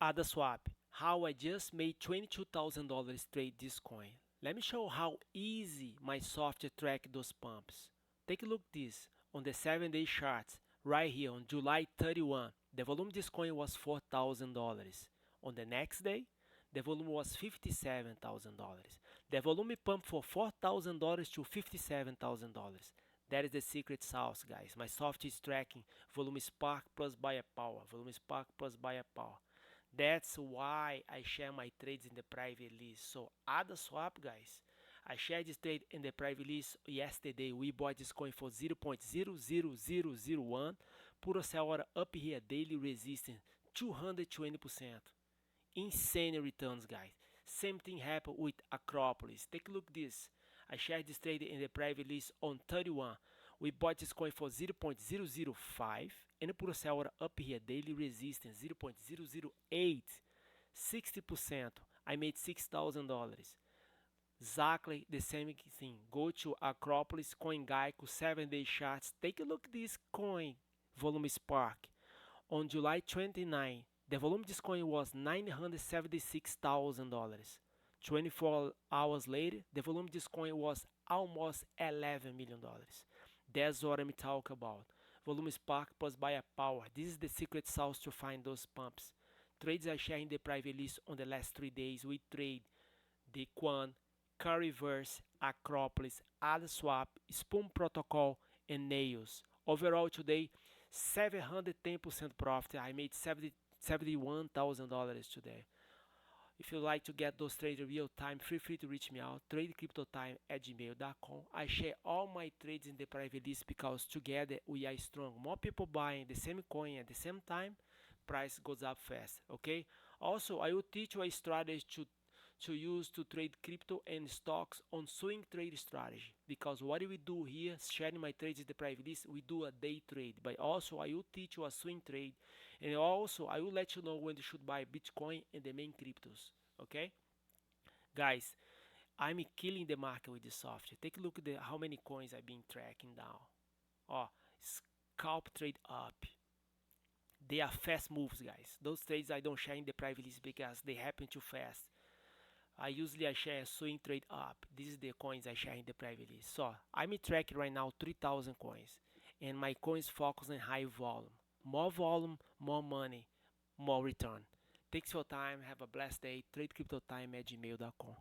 AdaSwap, how I just made $22,000 trade this coin. Let me show how easy my software track those pumps. Take a look this on the 7-day charts right here on July 31. The volume of this coin was $4,000. On the next day, the volume was $57,000. The volume pumped for $4,000 to $57,000. That is the secret sauce, guys. My software is tracking volume spark plus buyer power, volume spark plus buyer power. That's why I share my trades in the private list. So AdaSwap, guys, I shared this trade in the private list yesterday. We bought this coin for 0.00001. Put a sell order up here, daily resistance 220%. Insane returns, guys. Same thing happened with Akropolis. Take a look at this. I shared this trade in the private list on 31. We bought this coin for 0.005 and put a sell order up here, daily resistance 0.008, 60%. I made $6,000. Exactly the same thing. Go to Akropolis, Coin Geico, 7-day charts. Take a look at this coin, volume spark. On July 29, the volume of this coin was $976,000. 24 hours later, the volume of this coin was almost $11 million. That's what I'm talking about. Volume spark plus buyer power. This is the secret sauce to find those pumps. Trades I share in the private list on the last 3 days. We trade the QWAN, Carrieverse, Akropolis, AdaSwap, Spume protocol, and NALS. Overall today, 710% profit. I made $71,000 today. If you'd like to get those trades in real time, feel free to reach me out, tradecryptotime@gmail.com. I share all my trades in the private list because together we are strong. More people buying the same coin at the same time, price goes up fast, okay? Also, I will teach you a strategy to use to trade crypto and stocks on swing trade strategy, because what we do here, sharing my trades in the private list, we do a day trade, but also I will teach you a swing trade, and also I will let you know when you should buy Bitcoin and the main cryptos. Okay, guys, I'm killing the market with this software. Take a look at how many coins I've been tracking down. Oh, scalp trade up. They are fast moves, guys. Those trades I don't share in the private list because they happen too fast. I share swing trade up. This is the coins I share in the private list. So I'm tracking right now 3,000 coins, and my coins focus on high volume. More volume, more money, more return. Thanks for your time. Have a blessed day. TradeCryptoTime@gmail.com.